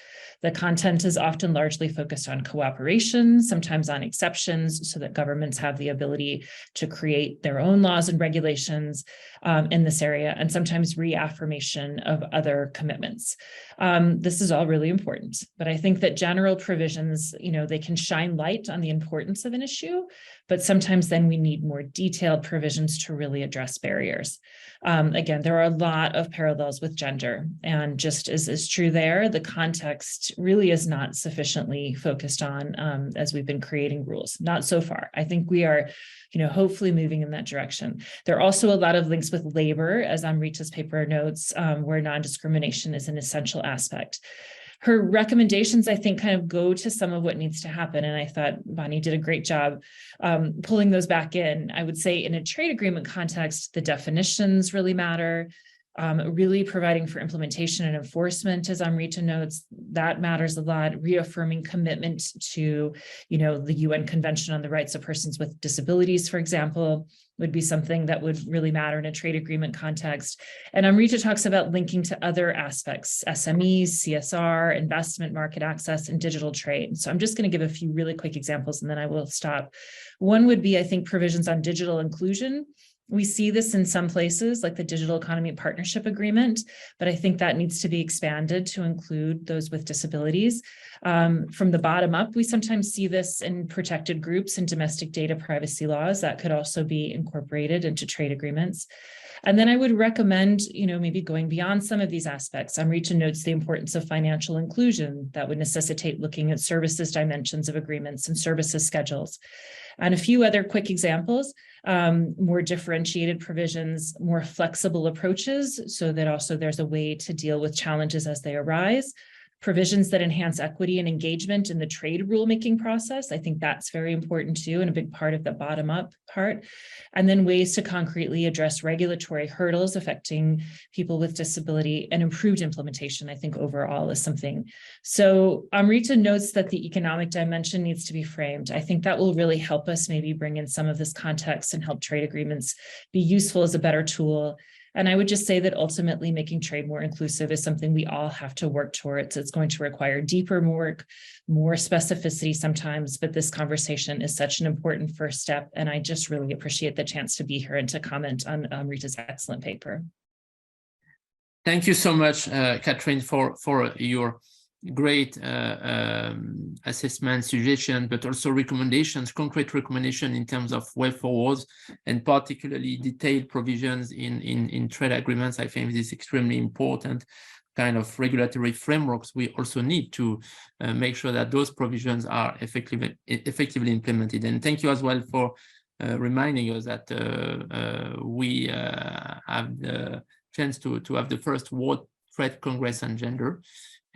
The content is often largely focused on cooperation, sometimes on exceptions, so that governments have the ability to create their own laws and regulations in this area, and sometimes reaffirmation of other commitments. This is all really important, but I think that general provisions, they can shine light on the importance of an issue, but sometimes then we need more detailed provisions to really address barriers. Again, there are a lot of parallels with gender, and just as is true there, the context really is not sufficiently focused on as we've been creating rules. Not so far. I think we are, hopefully moving in that direction. There are also a lot of links with labor, as Amrita's paper notes, where non-discrimination is an essential aspect. Her recommendations, I think, kind of go to some of what needs to happen. And I thought Bonnie did a great job pulling those back in. I would say in a trade agreement context, the definitions really matter. Really providing for implementation and enforcement, as Amrita notes, that matters a lot. Reaffirming commitment to, the UN Convention on the Rights of Persons with Disabilities, for example, would be something that would really matter in a trade agreement context. And Amrita talks about linking to other aspects, SMEs, CSR, investment, market access, and digital trade. So I'm just going to give a few really quick examples and then I will stop. One would be, I think, provisions on digital inclusion. We see this in some places, like the Digital Economy Partnership Agreement, but I think that needs to be expanded to include those with disabilities. From the bottom up, we sometimes see this in protected groups and domestic data privacy laws that could also be incorporated into trade agreements. And then I would recommend, maybe going beyond some of these aspects. Amrita notes the importance of financial inclusion that would necessitate looking at services dimensions of agreements and services schedules. And a few other quick examples, more differentiated provisions, more flexible approaches, so that also there's a way to deal with challenges as they arise. Provisions that enhance equity and engagement in the trade rulemaking process. I think that's very important too, and a big part of the bottom-up part. And then ways to concretely address regulatory hurdles affecting people with disability, and improved implementation, I think overall is something. So Amrita notes that the economic dimension needs to be framed. I think that will really help us maybe bring in some of this context and help trade agreements be useful as a better tool. And I would just say that ultimately making trade more inclusive is something we all have to work towards. It's going to require deeper work, more specificity sometimes, but this conversation is such an important first step. And I just really appreciate the chance to be here and to comment on Rita's excellent paper. Thank you so much, Catherine, for your great assessment, suggestion, but also recommendations, concrete recommendation in terms of way forwards, and particularly detailed provisions in trade agreements. I think this is extremely important kind of regulatory frameworks. We also need to make sure that those provisions are effectively implemented. And thank you as well for reminding us that we have the chance to have the first World Trade Congress on Gender.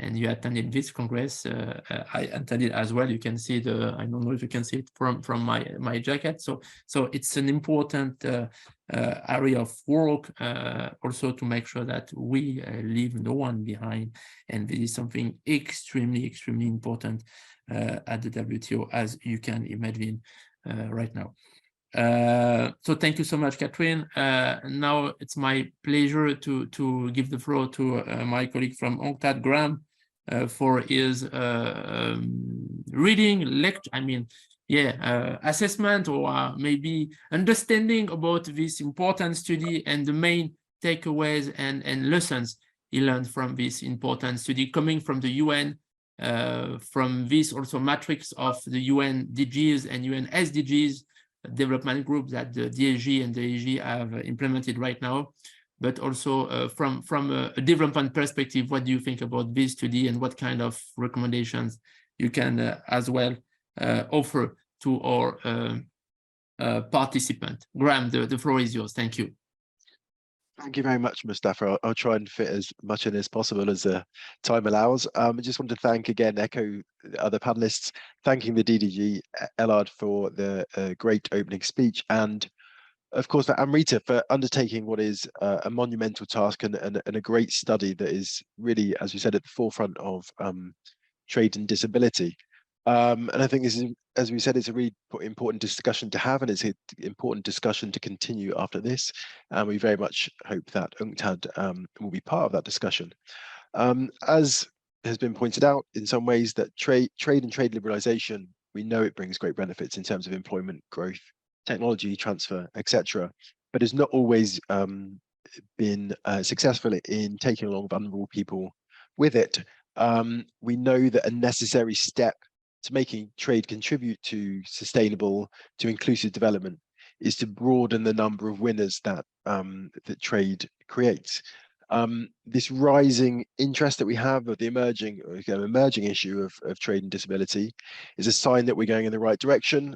And you attended this Congress. I attended as well. You can see I don't know if you can see it from my jacket. So it's an important area of work also to make sure that we leave no one behind. And this is something extremely, extremely important at the WTO, as you can imagine right now. So thank you so much, Catherine. Now it's my pleasure to give the floor to my colleague from UNCTAD, Graham, for his reading lecture. Assessment or maybe understanding about this important study and the main takeaways and lessons he learned from this important study coming from the UN, from this also matrix of the UN DGs and UN SDGs development group that the DSG and the AG have implemented right now, but also from a development perspective, what do you think about this study and what kind of recommendations you can as well offer to our participant? Graham, the floor is yours. Thank you. Thank you very much, Mustafa. I'll try and fit as much in as possible as time allows. I just want to thank again, echo the other panelists, thanking the DDG Ellard for the great opening speech, and of course for Aretha for undertaking what is a monumental task and a great study that is really, as we said, at the forefront of trade and disability. And I think this is, as we said, it's a really important discussion to have, and it's an important discussion to continue after this. And we very much hope that UNCTAD will be part of that discussion. As has been pointed out, in some ways that trade and trade liberalization, we know it brings great benefits in terms of employment growth, technology transfer, etc. But it's not always been successful in taking along vulnerable people with it. We know that a necessary step to making trade contribute to sustainable, to inclusive development is to broaden the number of winners that that trade creates. This rising interest that we have of the emerging issue of trade and disability is a sign that we're going in the right direction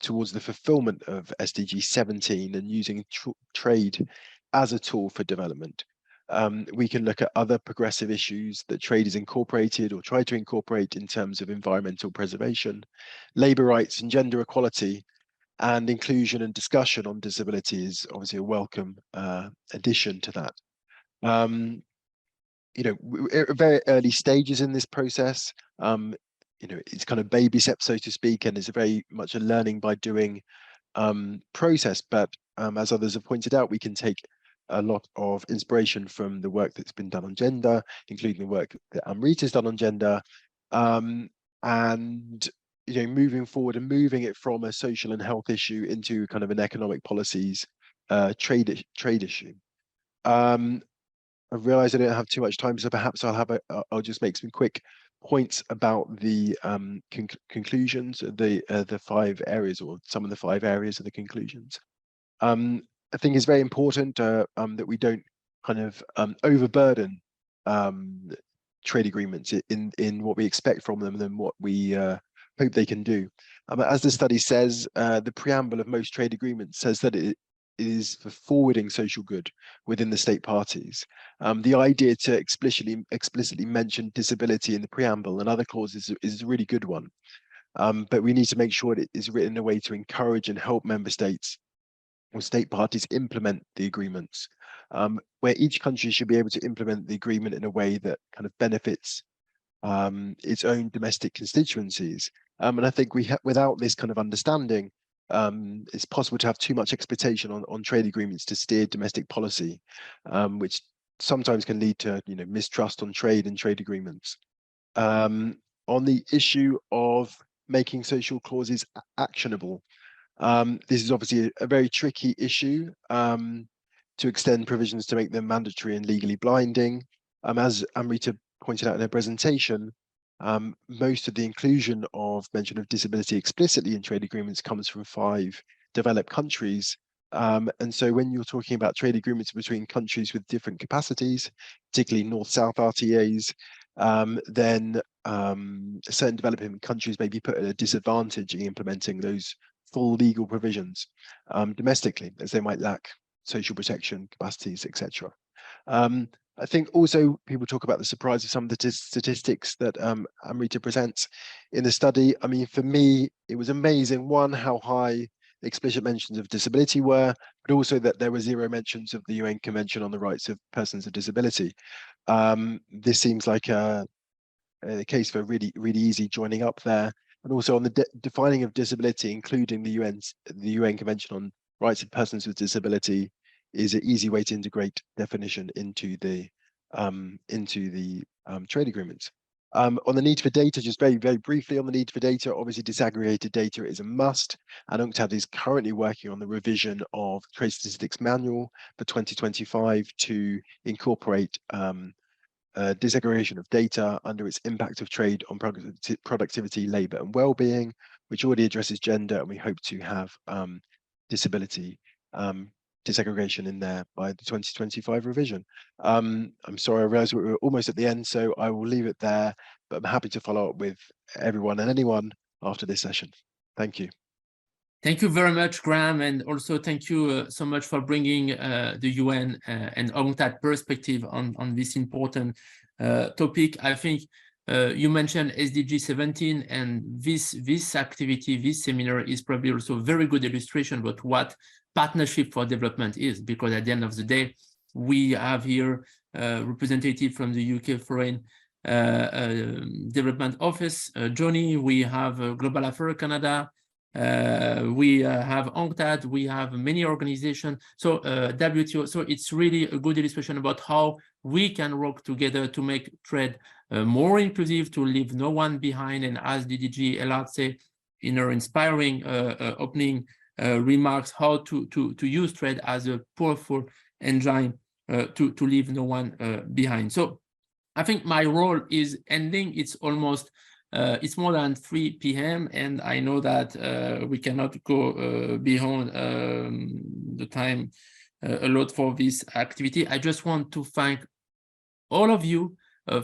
towards the fulfillment of SDG 17 and using trade as a tool for development. We can look at other progressive issues that trade is incorporated or tried to incorporate in terms of environmental preservation, labor rights and gender equality, and inclusion and discussion on disability is obviously a welcome addition to that. You know, we're at very early stages in this process. You know, it's kind of baby steps, so to speak, and it's very much a learning by doing process. But as others have pointed out, we can take a lot of inspiration from the work that's been done on gender, including the work that Aretha has done on gender, and you know, moving forward and moving it from a social and health issue into kind of an economic policies trade issue. I realize I don't have too much time, so perhaps I'll just make some quick points about the conclusions, the 5 areas, or some of the 5 areas of the conclusions. I think it's very important that we don't kind of overburden trade agreements in what we expect from them than what we hope they can do. As the study says, the preamble of most trade agreements says that it is for forwarding social good within the state parties. The idea to explicitly mention disability in the preamble and other clauses is a really good one. But we need to make sure that it is written in a way to encourage and help member states or state parties implement the agreements, where each country should be able to implement the agreement in a way that kind of benefits its own domestic constituencies. And I think without this kind of understanding, it's possible to have too much expectation on trade agreements to steer domestic policy, which sometimes can lead to mistrust on trade and trade agreements. On the issue of making social clauses actionable, this is obviously a very tricky issue to extend provisions to make them mandatory and legally blinding. As Aretha pointed out in her presentation, most of the inclusion of mention of disability explicitly in trade agreements comes from 5 developed countries. And so when you're talking about trade agreements between countries with different capacities, particularly North-South RTAs, then certain developing countries may be put at a disadvantage in implementing those full legal provisions domestically, as they might lack social protection capacities, etc. I think also people talk about the surprise of some of the statistics that Aretha presents in the study. I mean, for me, it was amazing, one, how high the explicit mentions of disability were, but also that there were 0 mentions of the UN Convention on the Rights of Persons with Disability. This seems like a case for really easy joining up there. and also on the defining of disability, including the UN Convention on Rights of Persons with Disability, is an easy way to integrate definition into the trade agreements. On the need for data, just very, very briefly on the need for data, obviously disaggregated data is a must, and UNCTAD is currently working on the revision of Trade Statistics Manual for 2025 to incorporate disaggregation of data under its impact of trade on productivity, labour and well-being, which already addresses gender, and we hope to have disability disaggregation in there by the 2025 revision. I'm sorry, I realize we're almost at the end, so I will leave it there, but I'm happy to follow up with everyone and anyone after this session. Thank you. Thank you very much, Graham, and also thank you so much for bringing the UN and UNCTAD perspective on this important topic. I think you mentioned SDG 17, and this activity, this seminar is probably also a very good illustration about what partnership for development is, because at the end of the day, we have here a representative from the UK Foreign Development Office, Johnny, we have Global Affairs Canada, we have UNCTAD, we have many organizations, so WTO, so it's really a good illustration about how we can work together to make trade more inclusive, to leave no one behind, and as DDG Ellard said in her inspiring opening remarks, how to use trade as a powerful engine to leave no one behind. So I think my role is ending. It's almost it's more than 3 p.m. and I know that we cannot go beyond the time allowed for this activity. I just want to thank all of you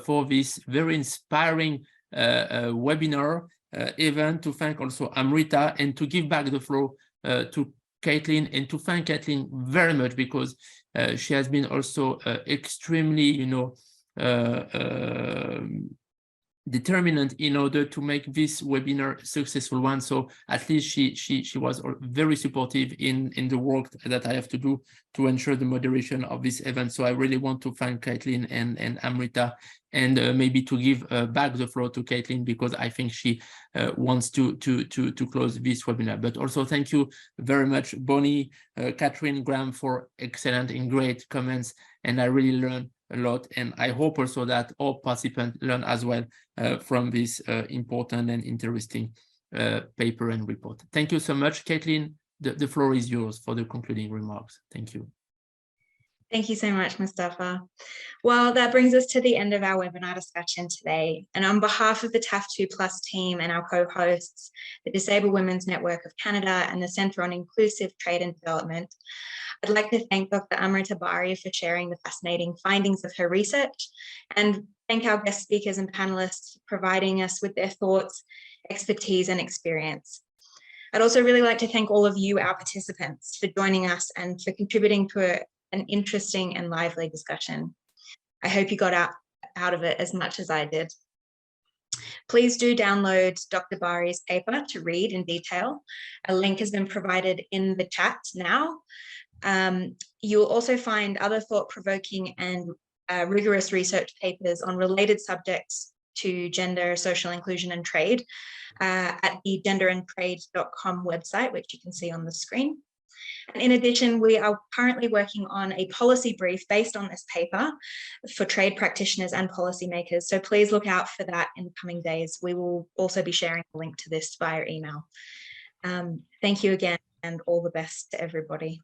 for this very inspiring webinar event, to thank also Aretha, and to give back the floor to Caitlin, and to thank Caitlin very much, because she has been also extremely, you know, determinant in order to make this webinar a successful one. So at least she was very supportive in the work that I have to do to ensure the moderation of this event. So I really want to thank Caitlin and Aretha, and maybe to give back the floor to Caitlin, because I think she wants to close this webinar. But also thank you very much, Bonnie, Catherine, Graham, for excellent and great comments, and I really learned a lot, and I hope also that all participants learn as well from this important and interesting paper and report. Thank you so much, Caitlin. The floor is yours for the concluding remarks. Thank you. Thank you so much, Mustafa. Well, that brings us to the end of our webinar discussion today. And on behalf of the TAF2 Plus team and our co-hosts, the Disabled Women's Network of Canada and the Centre on Inclusive Trade and Development, I'd like to thank Dr. Aretha Bari for sharing the fascinating findings of her research, and thank our guest speakers and panelists for providing us with their thoughts, expertise, and experience. I'd also really like to thank all of you, our participants, for joining us and for contributing to an interesting and lively discussion. I hope you got out of it as much as I did. Please do download Dr. Bari's paper to read in detail. A link has been provided in the chat now. You'll also find other thought-provoking and rigorous research papers on related subjects to gender, social inclusion, and trade at the genderandtrade.com website, which you can see on the screen. And in addition, we are currently working on a policy brief based on this paper for trade practitioners and policymakers. So please look out for that in the coming days. We will also be sharing a link to this via email. Thank you again, and all the best to everybody.